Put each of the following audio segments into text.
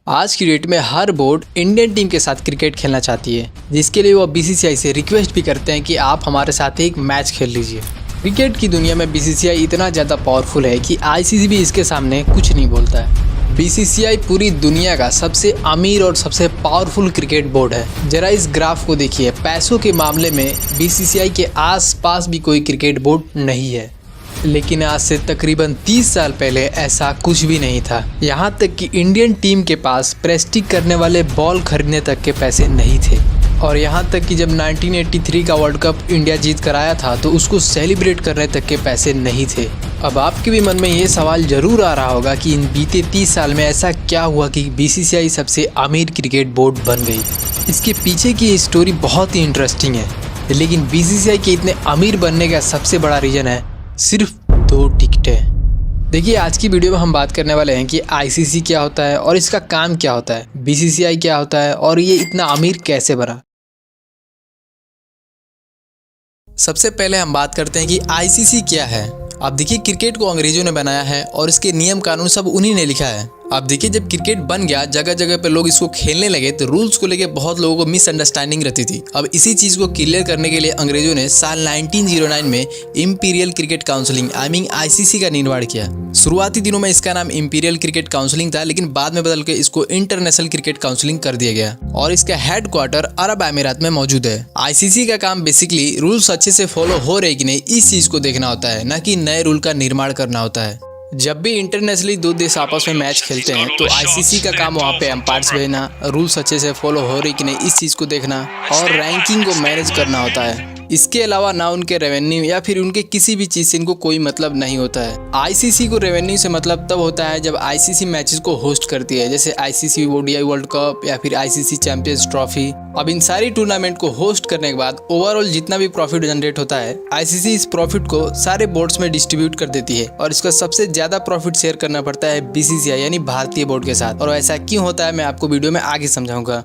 आज की डेट में हर बोर्ड इंडियन टीम के साथ क्रिकेट खेलना चाहती है, जिसके लिए वो बीसीसीआई से रिक्वेस्ट भी करते हैं कि आप हमारे साथ एक मैच खेल लीजिए। क्रिकेट की दुनिया में बीसीसीआई इतना ज़्यादा पावरफुल है कि आईसीसी भी इसके सामने कुछ नहीं बोलता है। बीसीसीआई पूरी दुनिया का सबसे अमीर और सबसे पावरफुल क्रिकेट बोर्ड है। जरा इस ग्राफ को देखिए, पैसों के मामले में बीसीसीआई के आसपास भी कोई क्रिकेट बोर्ड नहीं है। लेकिन आज से तकरीबन 30 साल पहले ऐसा कुछ भी नहीं था। यहाँ तक कि इंडियन टीम के पास प्रेस्टिक करने वाले बॉल खरीदने तक के पैसे नहीं थे। और यहाँ तक कि जब 1983 का वर्ल्ड कप इंडिया जीत कर आया था तो उसको सेलिब्रेट करने तक के पैसे नहीं थे। अब आपके भी मन में ये सवाल जरूर आ रहा होगा कि इन बीते 30 साल में ऐसा क्या हुआ कि बीसीसीआई सबसे अमीर क्रिकेट बोर्ड बन गई। इसके पीछे की स्टोरी बहुत ही इंटरेस्टिंग है, लेकिन बीसीसीआई के इतने अमीर बनने का सबसे बड़ा रीज़न है सिर्फ 2 टिकटें। देखिए, आज की वीडियो में हम बात करने वाले हैं कि आईसीसी क्या होता है और इसका काम क्या होता है, बीसीसीआई क्या होता है और ये इतना अमीर कैसे बना। सबसे पहले हम बात करते हैं कि आईसीसी क्या है। आप देखिए, क्रिकेट को अंग्रेजों ने बनाया है और इसके नियम कानून सब उन्हीं ने लिखा है। आप देखिए, जब क्रिकेट बन गया, जगह जगह पे लोग इसको खेलने लगे तो रूल्स को लेके बहुत लोगों को मिसअंडरस्टैंडिंग रहती थी। अब इसी चीज को क्लियर करने के लिए अंग्रेजों ने साल 1909 में इंपीरियल क्रिकेट काउंसिलिंग आईसीसी का निर्माण किया। शुरुआती दिनों में इसका नाम इंपीरियल क्रिकेट काउंसिलिंग था, लेकिन बाद में बदल के इसको इंटरनेशनल क्रिकेट काउंसिलिंग कर दिया गया और इसका हेडक्वार्टर अरब अमीरात में मौजूद है। आईसीसी का काम बेसिकली रूल्स अच्छे से फॉलो हो रहे कि नहीं, इस चीज को देखना होता है, न कि नए रूल का निर्माण करना होता है। जब भी इंटरनेशनली 2 देश आपस में मैच खेलते हैं तो आईसीसी का काम वहाँ पे एम्पायर्स भेजना, रूल्स अच्छे से फॉलो हो रही कि नहीं इस चीज़ को देखना और रैंकिंग को मैनेज करना होता है। इसके अलावा ना उनके रेवेन्यू या फिर उनके किसी भी चीज़ से इनको कोई मतलब नहीं होता है। आईसीसी को रेवेन्यू से मतलब तब होता है जब आईसीसी मैचेस को होस्ट करती है, जैसे आईसीसी ओडीआई वर्ल्ड कप या फिर आईसीसी चैंपियंस ट्रॉफी। अब इन सारी टूर्नामेंट को होस्ट करने के बाद ओवरऑल जितना भी प्रॉफिट जनरेट होता है, आईसीसी इस प्रॉफिट को सारे बोर्ड्स में डिस्ट्रीब्यूट कर देती है और इसका सबसे ज्यादा प्रॉफिट शेयर करना पड़ता है बीसीसीआई यानी भारतीय बोर्ड के साथ। और ऐसा क्यों होता है मैं आपको वीडियो में आगे समझाऊंगा।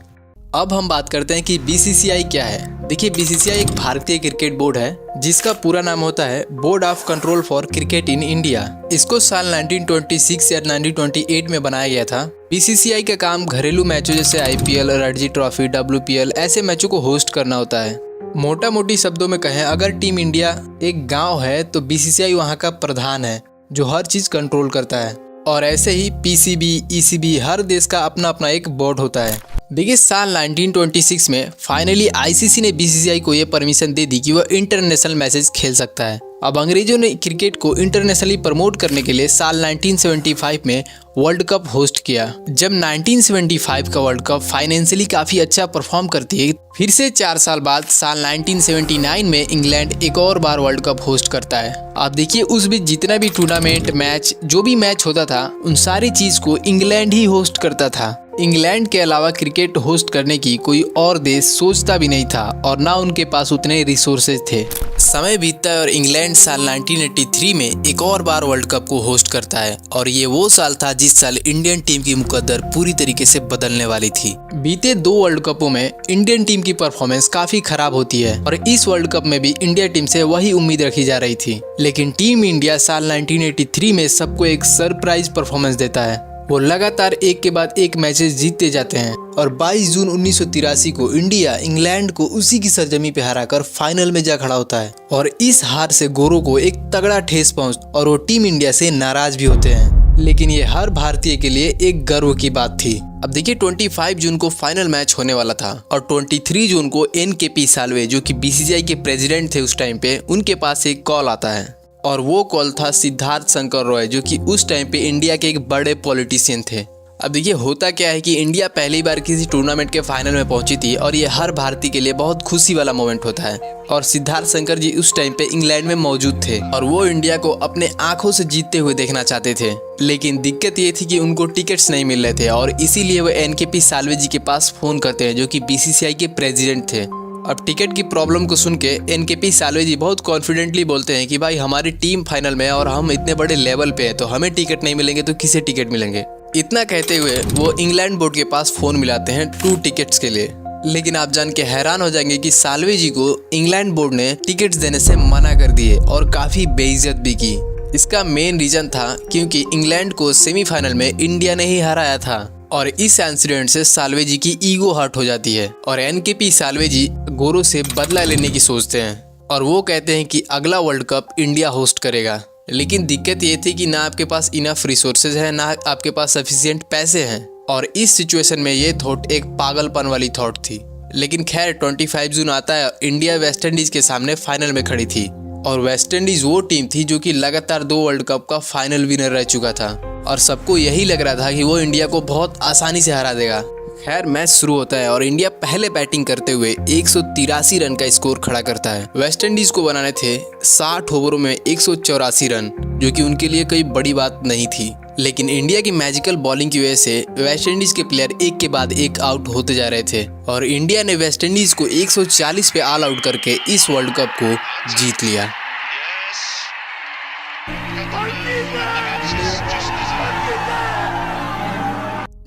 अब हम बात करते हैं कि बीसीसीआई क्या है। देखिए, बीसीसीआई एक भारतीय क्रिकेट बोर्ड है जिसका पूरा नाम होता है board of control for cricket in India. इसको साल 1926 या 1928 में बनाया गया था। बीसीसीआई का काम घरेलू मैचों जैसे आईपीएल, रणजी ट्रॉफी, डब्ल्यूपीएल ऐसे मैचों को होस्ट करना होता है। मोटा मोटी शब्दों में कहें, अगर टीम इंडिया एक गाँव है तो बीसीसीआई वहाँ का प्रधान है जो हर चीज कंट्रोल करता है। और ऐसे ही पीसीबी, ईसीबी हर देश का अपना अपना एक बोर्ड होता है। देखिए, साल 1926 में फाइनली आईसीसी ने बीसीसीआई को यह परमिशन दे दी कि वह इंटरनेशनल मैचेस खेल सकता है। अब अंग्रेजों ने क्रिकेट को इंटरनेशनली प्रमोट करने के लिए साल 1975 में वर्ल्ड कप होस्ट किया। जब 1975 का वर्ल्ड कप फाइनेंशियली काफी अच्छा परफॉर्म करती है, फिर से 4 साल बाद साल 1979 में इंग्लैंड एक और बार वर्ल्ड कप होस्ट करता है। आप देखिए, उस बीच जितना भी टूर्नामेंट, मैच, जो भी मैच होता था, उन सारी चीज को इंग्लैंड ही होस्ट करता था। इंग्लैंड के अलावा क्रिकेट होस्ट करने की कोई और देश सोचता भी नहीं था और ना उनके पास उतने रिसोर्सेज थे। समय बीतता है और इंग्लैंड साल 1983 में एक और बार वर्ल्ड कप को होस्ट करता है और ये वो साल था जिस साल इंडियन टीम की मुकद्दर पूरी तरीके से बदलने वाली थी। बीते 2 वर्ल्ड कपों में इंडियन टीम की परफॉर्मेंस काफी खराब होती है और इस वर्ल्ड कप में भी इंडिया टीम से वही उम्मीद रखी जा रही थी। लेकिन टीम इंडिया साल 1983 में सबको एक सरप्राइज परफॉर्मेंस देता है। वो लगातार एक के बाद एक मैचेस जीतते जाते हैं और 22 जून 1983 को इंडिया इंग्लैंड को उसी की सरजमी पे हराकर फाइनल में जा खड़ा होता है। और इस हार से गोरों को एक तगड़ा ठेस पहुंच और वो टीम इंडिया से नाराज भी होते हैं। लेकिन ये हर भारतीय के लिए एक गर्व की बात थी। अब देखिए, 25 जून को फाइनल मैच होने वाला था और 23 जून को एनकेपी साल्वे, जो कि बीसीसीआई के प्रेसिडेंट थे उस टाइम पे, उनके पास एक कॉल आता है और वो कॉल था सिद्धार्थ शंकर रॉय, जो कि उस टाइम पे इंडिया के एक बड़े पॉलिटिशियन थे। अब देखिए, होता क्या है कि इंडिया पहली बार किसी टूर्नामेंट के फाइनल में पहुंची थी और ये हर भारतीय के लिए बहुत खुशी वाला मोमेंट होता है। और सिद्धार्थ शंकर जी उस टाइम पे इंग्लैंड में मौजूद थे और वो इंडिया को अपने आंखों से जीतते हुए देखना चाहते थे। लेकिन दिक्कत ये थी कि उनको टिकट्स नहीं मिल रहे थे और इसीलिए वो एनकेपी साल्वे जी के पास फोन करते हैं, जो कि बीसीसीआई के प्रेसिडेंट थे। अब टिकट की प्रॉब्लम को सुन के एनकेपी साल्वे जी बहुत कॉन्फिडेंटली बोलते हैं कि भाई, हमारी टीम फाइनल में है और हम इतने बड़े लेवल पे हैं, तो हमें टिकट नहीं मिलेंगे तो किसे टिकट मिलेंगे। इतना कहते हुए वो इंग्लैंड बोर्ड के पास फोन मिलाते हैं 2 टिकट्स के लिए। लेकिन आप जान के हैरान हो जाएंगे कि साल्वे जी को इंग्लैंड बोर्ड ने टिकट्स देने से मना कर दिए और काफी बेइज्जत भी की। इसका मेन रीजन था क्योंकि इंग्लैंड को सेमीफाइनल में इंडिया ने ही हराया था और इस इंसिडेंट से साल्वे की ईगो हर्ट हो जाती है और एनकेपी साल्वे गोरों से बदला लेने की सोचते हैं और वो कहते हैं कि अगला वर्ल्ड कप इंडिया होस्ट करेगा। लेकिन दिक्कत ये थी कि ना आपके पास इनफ रिसोर्सेज है, ना आपके पास सफिशिएंट पैसे हैं और इस सिचुएशन में ये थॉट एक पागलपन वाली थॉट थी। लेकिन खैर 25 जून आता है, इंडिया वेस्ट इंडीज के सामने फाइनल में खड़ी थी और वेस्ट इंडीज वो टीम थी जो कि लगातार 2 वर्ल्ड कप का फाइनल विनर रह चुका था और सबको यही लग रहा था कि वो इंडिया को बहुत आसानी से हरा देगा। खैर मैच शुरू होता है और इंडिया पहले बैटिंग करते हुए 183 रन का स्कोर खड़ा करता है। वेस्ट इंडीज को बनाने थे 60 ओवरों में 184 रन, जो कि उनके लिए कोई बड़ी बात नहीं थी। लेकिन इंडिया की मैजिकल बॉलिंग की वजह से वेस्ट इंडीज के प्लेयर एक के बाद एक आउट होते जा रहे थे और इंडिया ने वेस्ट इंडीज को 140 पे ऑल आउट करके इस वर्ल्ड कप को जीत लिया।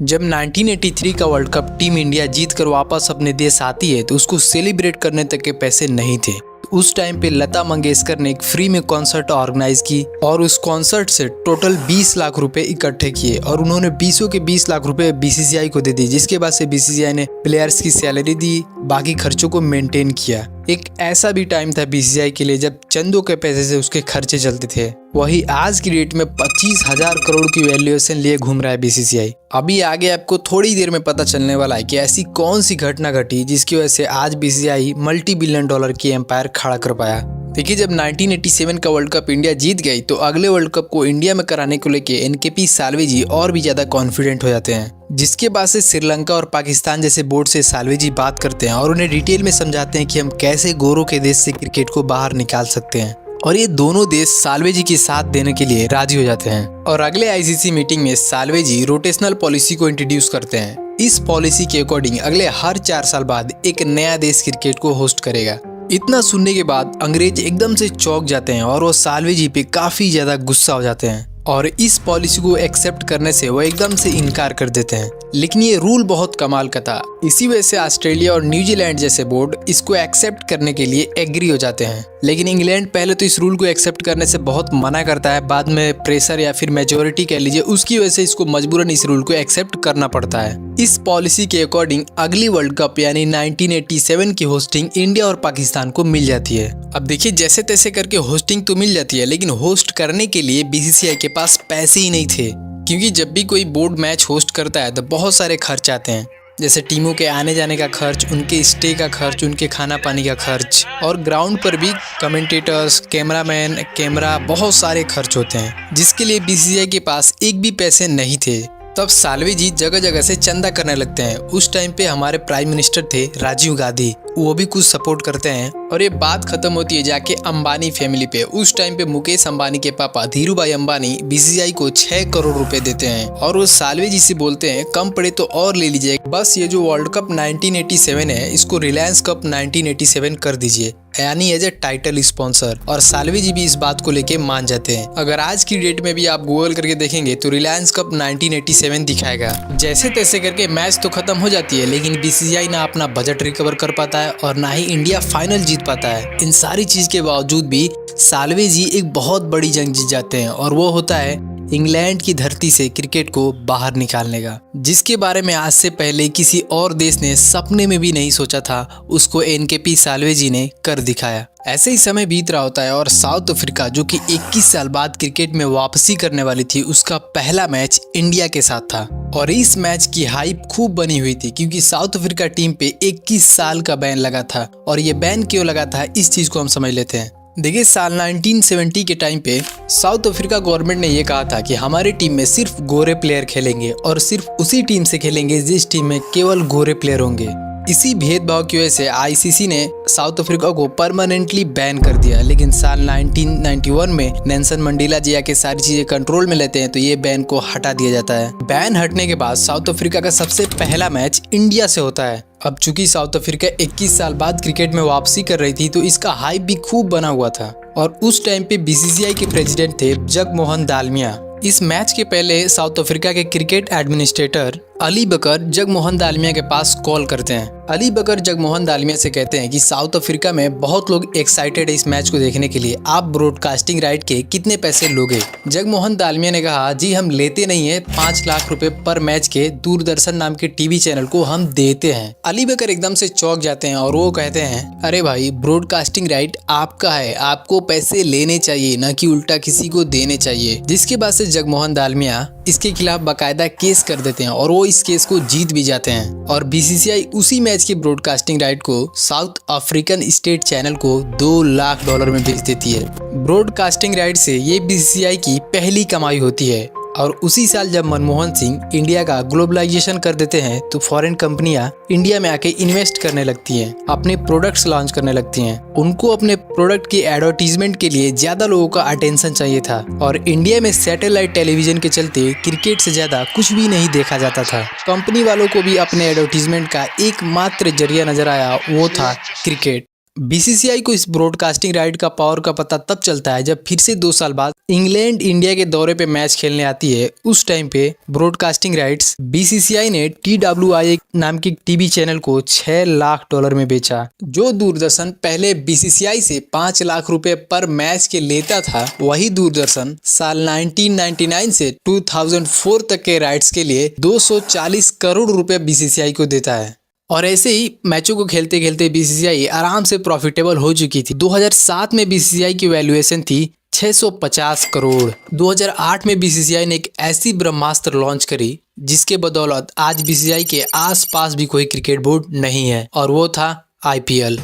जब 1983 का वर्ल्ड कप टीम इंडिया जीतकर वापस अपने देश आती है तो उसको सेलिब्रेट करने तक के पैसे नहीं थे। उस टाइम पे लता मंगेशकर ने एक फ्री में कॉन्सर्ट ऑर्गेनाइज की और उस कॉन्सर्ट से टोटल 20 लाख रुपए इकट्ठे किए और उन्होंने 20 लाख रुपए बीसीसीआई को दे दी, जिसके बाद से बीसीसीआई ने प्लेयर्स की सैलरी दी, बाकी खर्चों को मेंटेन किया। एक ऐसा भी टाइम था बीसीसीआई के लिए जब चंदों के पैसे से उसके खर्चे चलते थे। वही आज की डेट में 25,000 करोड़ की वैल्यूएशन लिए घूम रहा है बीसीसीआई। अभी आगे आपको थोड़ी देर में पता चलने वाला है कि ऐसी कौन सी घटना घटी जिसकी वजह से आज बीसीसीआई $multi-billion की एम्पायर खड़ा कर पाया। देखिए, जब 1987 का वर्ल्ड कप इंडिया जीत गई तो अगले वर्ल्ड कप को इंडिया में कराने को लेके एनकेपी साल्वे और भी ज्यादा कॉन्फिडेंट हो जाते हैं, जिसके बाद से श्रीलंका और पाकिस्तान जैसे बोर्ड से साल्वे बात करते हैं और उन्हें डिटेल में समझाते हैं कि हम कैसे गोरों के देश से क्रिकेट को बाहर निकाल सकते हैं और ये दोनों देश साल्वे के साथ देने के लिए राजी हो जाते हैं। और अगले आईसीसी मीटिंग में साल्वे रोटेशनल पॉलिसी को इंट्रोड्यूस करते हैं। इस पॉलिसी के अकॉर्डिंग अगले हर 4 साल बाद एक नया देश क्रिकेट को होस्ट करेगा। इतना सुनने के बाद अंग्रेज एकदम से चौंक जाते हैं और वो साल्वे पे काफी ज्यादा गुस्सा हो जाते हैं और इस पॉलिसी को एक्सेप्ट करने से वो एकदम से इनकार कर देते हैं। लेकिन ये रूल बहुत कमाल का था, इसी वजह से ऑस्ट्रेलिया और न्यूजीलैंड जैसे बोर्ड इसको एक्सेप्ट करने के लिए एग्री हो जाते हैं। लेकिन इंग्लैंड पहले तो इस रूल को एक्सेप्ट करने से बहुत मना करता है, बाद में प्रेशर या फिर मेजोरिटी कह लीजिए, उसकी वजह से इसको मजबूरन इस रूल को एक्सेप्ट करना पड़ता है। इस पॉलिसी के अकॉर्डिंग अगली वर्ल्ड कप यानी 1987 की होस्टिंग इंडिया और पाकिस्तान को मिल जाती है। अब देखिए, जैसे तैसे करके होस्टिंग तो मिल जाती है, लेकिन होस्ट करने के लिए बीसीसीआई के पास पैसे ही नहीं थे, क्योंकि जब भी कोई बोर्ड मैच होस्ट करता है तो बहुत सारे खर्च आते हैं, जैसे टीमों के आने जाने का खर्च, उनके स्टे का खर्च, उनके खाना पानी का खर्च और ग्राउंड पर भी कमेंटेटर्स, कैमरामैन, कैमरा, बहुत सारे खर्च होते हैं, जिसके लिए बीसीसीआई के पास एक भी पैसे नहीं थे। तब साल्वे जगह जगह से चंदा करने लगते हैं। उस टाइम पे हमारे प्राइम मिनिस्टर थे राजीव गांधी, वो भी कुछ सपोर्ट करते हैं और ये बात खत्म होती है जाके अंबानी फैमिली पे। उस टाइम पे मुकेश अंबानी के पापा धीरूभाई अंबानी बीसीसीआई को 6 करोड़ रुपए देते हैं और वो साल्वे से बोलते हैं कम पड़े तो और ले लीजिए, बस ये जो वर्ल्ड कप 1987 है इसको रिलायंस कप 1987 कर दीजिए, यानी एज ए टाइटल स्पॉन्सर। और साल्वे भी इस बात को लेके मान जाते हैं। अगर आज की डेट में भी आप गूगल करके देखेंगे तो रिलायंस कप 1987 दिखाएगा। जैसे तैसे करके मैच तो खत्म हो जाती है, लेकिन बीसीसीआई ना अपना बजट रिकवर कर पाता है और ना ही इंडिया फाइनल जीत पाता है। इन सारी चीज के बावजूद भी साल्वे एक बहुत बड़ी जंग जीत जाते हैं और वो होता है इंग्लैंड की धरती से क्रिकेट को बाहर निकालने का, जिसके बारे में आज से पहले किसी और देश ने सपने में भी नहीं सोचा था, उसको एनकेपी साल्वे ने कर दिखाया। ऐसे ही समय बीत रहा होता है और साउथ अफ्रीका, जो कि 21 साल बाद क्रिकेट में वापसी करने वाली थी, उसका पहला मैच इंडिया के साथ था और इस मैच की हाइप खूब बनी हुई थी, क्योंकि साउथ अफ्रीका टीम पे 21 साल का बैन लगा था। और ये बैन क्यों लगा था, इस चीज को हम समझ लेते हैं। देखिए, साल 1970 के टाइम पे साउथ अफ्रीका गवर्नमेंट ने ये कहा था कि हमारी टीम में सिर्फ गोरे प्लेयर खेलेंगे और सिर्फ उसी टीम से खेलेंगे जिस टीम में केवल गोरे प्लेयर होंगे। इसी भेदभाव की वजह से आईसीसी ने साउथ अफ्रीका को परमानेंटली बैन कर दिया। लेकिन साल 1991 में नेल्सन मंडेला जी आके सारी चीजें कंट्रोल में लेते हैं तो ये बैन को हटा दिया जाता है। बैन हटने के बाद साउथ अफ्रीका का सबसे पहला मैच इंडिया से होता है। अब चूंकि साउथ अफ्रीका 21 साल बाद क्रिकेट में वापसी कर रही थी तो इसका हाइप भी खूब बना हुआ था और उस टाइम पे बीसीसीआई के प्रेसिडेंट थे जगमोहन दालमिया। इस मैच के पहले साउथ अफ्रीका के क्रिकेट एडमिनिस्ट्रेटर अली बकर जगमोहन दालमिया के पास कॉल करते हैं। अली बकर जगमोहन दालमिया से कहते हैं कि साउथ अफ्रीका में बहुत लोग एक्साइटेड है इस मैच को देखने के लिए, आप ब्रॉडकास्टिंग राइट के कितने पैसे लोगे? जगमोहन दालमिया ने कहा, जी हम लेते नहीं है, 5 लाख रुपए पर मैच के दूरदर्शन नाम के टीवी चैनल को हम देते हैं। अली बकर एकदम से चौंक जाते हैं और वो कहते हैं, अरे भाई ब्रॉडकास्टिंग राइट आपका है, आपको पैसे लेने चाहिए न कि उल्टा किसी को देने चाहिए। जिसके बाद से जगमोहन दालमिया इसके खिलाफ बाकायदा केस कर देते हैं और वो इस केस को जीत भी जाते हैं और बीसीसीआई उसी मैच की ब्रॉडकास्टिंग राइट को साउथ अफ्रीकन स्टेट चैनल को $2 लाख में बेच देती है। ब्रॉडकास्टिंग राइट से ये बीसीसीआई की पहली कमाई होती है और उसी साल जब मनमोहन सिंह इंडिया का ग्लोबलाइजेशन कर देते हैं तो फॉरेन कंपनियां इंडिया में आके इन्वेस्ट करने लगती हैं, अपने प्रोडक्ट्स लॉन्च करने लगती हैं। उनको अपने प्रोडक्ट की एडवर्टीजमेंट के लिए ज्यादा लोगों का अटेंशन चाहिए था और इंडिया में सैटेलाइट टेलीविजन के चलते क्रिकेट से ज्यादा कुछ भी नहीं देखा जाता था। कंपनी वालों को भी अपने एडवर्टीजमेंट का एकमात्र जरिया नजर आया, वो था क्रिकेट। बीसीसीआई को इस ब्रॉडकास्टिंग राइट का पावर का पता तब चलता है जब फिर से 2 साल बाद इंग्लैंड इंडिया के दौरे पे मैच खेलने आती है। उस टाइम पे ब्रॉडकास्टिंग राइट्स बीसीसीआई ने TWI नाम की टीवी चैनल को $6 लाख में बेचा। जो दूरदर्शन पहले बीसीसीआई से 5 लाख रुपए पर मैच के लेता था, वही दूरदर्शन साल 1999 से 2004 तक के राइट्स के लिए 240 करोड़ रुपए बीसीसीआई को देता है। और ऐसे ही मैचों को खेलते खेलते बीसीसीआई आराम से प्रॉफिटेबल हो चुकी थी। 2007 में बीसीसीआई की वैल्यूएशन थी 650 करोड़। 2008 में बीसीसीआई ने एक ऐसी ब्रह्मास्त्र लॉन्च करी जिसके बदौलत आज बीसीसीआई के आसपास भी कोई क्रिकेट बोर्ड नहीं है और वो था IPL।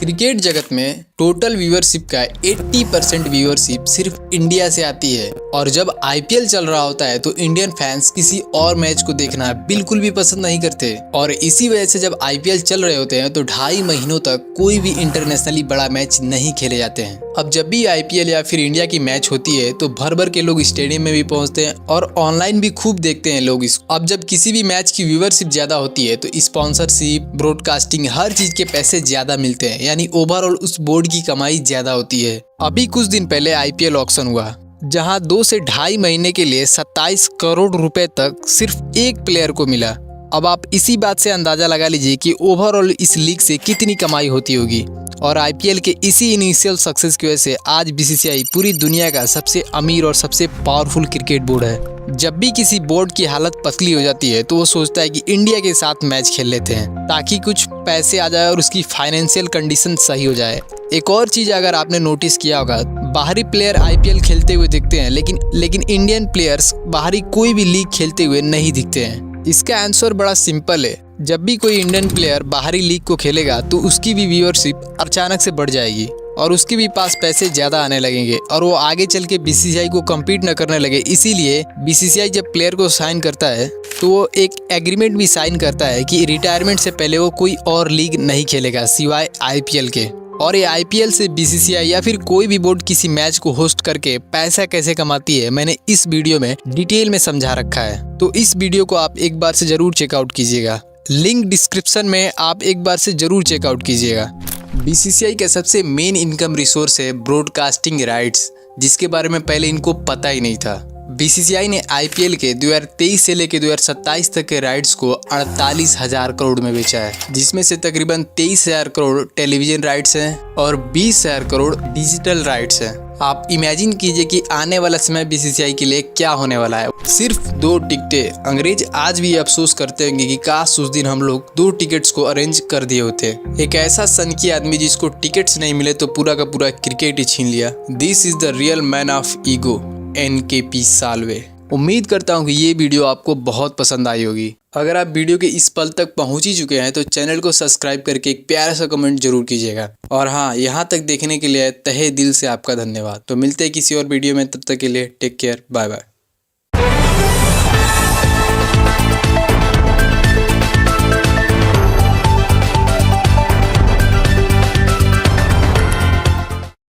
क्रिकेट जगत में टोटल व्यूअरशिप का 80% व्यूअरशिप सिर्फ इंडिया से आती है और जब IPL चल रहा होता है तो इंडियन फैंस किसी और मैच को देखना बिल्कुल भी पसंद नहीं करते और इसी वजह से जब IPL चल रहे होते हैं तो 2.5 महीनों तक कोई भी इंटरनेशनली बड़ा मैच नहीं खेले जाते हैं। अब जब भी IPL या फिर इंडिया की मैच होती है तो भर भर के लोग स्टेडियम में भी पहुंचते हैं और ऑनलाइन भी खूब देखते हैं लोग इसको। अब जब किसी भी मैच की व्यूअरशिप ज्यादा होती है तो स्पॉन्सरशिप, ब्रॉडकास्टिंग, हर चीज के पैसे ज्यादा मिलते हैं, यानी ओवरऑल उस बोर्ड की कमाई ज्यादा होती है। अभी कुछ दिन पहले IPL ऑक्शन हुआ जहां 2 से 2.5 महीने के लिए 27 करोड़ रुपए तक सिर्फ एक प्लेयर को मिला। अब आप इसी बात से अंदाजा लगा लीजिए कि ओवरऑल इस लीग से कितनी कमाई होती होगी और IPL के इसी इनिशियल सक्सेस की वजह से आज बीसीसीआई पूरी दुनिया का सबसे अमीर और सबसे पावरफुल क्रिकेट बोर्ड है। जब भी किसी बोर्ड की हालत पतली हो जाती है तो वो सोचता है कि इंडिया के साथ मैच खेल लेते हैं ताकि कुछ पैसे आ जाए और उसकी फाइनेंशियल कंडीशन सही हो जाए। एक और चीज अगर आपने नोटिस किया होगा, बाहरी प्लेयर IPL खेलते हुए दिखते हैं लेकिन इंडियन प्लेयर्स बाहरी कोई भी लीग खेलते हुए नहीं दिखते हैं। इसका आंसर बड़ा सिंपल है, जब भी कोई इंडियन प्लेयर बाहरी लीग को खेलेगा तो उसकी भी व्यूअरशिप अचानक से बढ़ जाएगी और उसके भी पास पैसे ज्यादा आने लगेंगे और वो आगे चल के बीसीसीआई को कम्पीट न करने लगे। इसीलिए बीसीसीआई जब प्लेयर को साइन करता है तो वो एक एग्रीमेंट भी साइन करता है कि रिटायरमेंट से पहले वो कोई और लीग नहीं खेलेगा सिवाय IPL के। और ये IPL से बीसीसीआई या फिर कोई भी बोर्ड किसी मैच को होस्ट करके पैसा कैसे कमाती है मैंने इस वीडियो में डिटेल में समझा रखा है, तो इस वीडियो को आप एक बार से जरूर चेकआउट कीजिएगा। लिंक डिस्क्रिप्शन में आप एक बार से जरूर चेकआउट कीजिएगा। बीसीसीआई का सबसे मेन इनकम रिसोर्स है ब्रॉडकास्टिंग राइट्स, जिसके बारे में पहले इनको पता ही नहीं था। बीसीसीआई ने IPL के 2023 से लेकर 2027 तक के राइट्स को 48,000 करोड़ में बेचा है, जिसमें से तकरीबन 23,000 करोड़ टेलीविजन राइट्स हैं और 20,000 करोड़ डिजिटल राइट्स हैं। आप इमेजिन कीजिए कि आने वाला समय बीसीसीआई के लिए क्या होने वाला है। सिर्फ 2 टिकटें। अंग्रेज आज भी अफसोस करते होंगे कि काश उस दिन हम लोग 2 टिकट्स को अरेंज कर दिए होते। एक ऐसा सनकी आदमी जिसको टिकट्स नहीं मिले तो पूरा का पूरा क्रिकेट ही छीन लिया। This is the real man of ego, NKP Salve. उम्मीद करता हूँ कि ये वीडियो आपको बहुत पसंद आई होगी। अगर आप वीडियो के इस पल तक पहुँच ही चुके हैं तो चैनल को सब्सक्राइब करके एक प्यारा सा कमेंट जरूर कीजिएगा। और हाँ, यहाँ तक देखने के लिए तहे दिल से आपका धन्यवाद। तो मिलते हैं किसी और वीडियो में, तब तक के लिए टेक केयर, बाय बाय।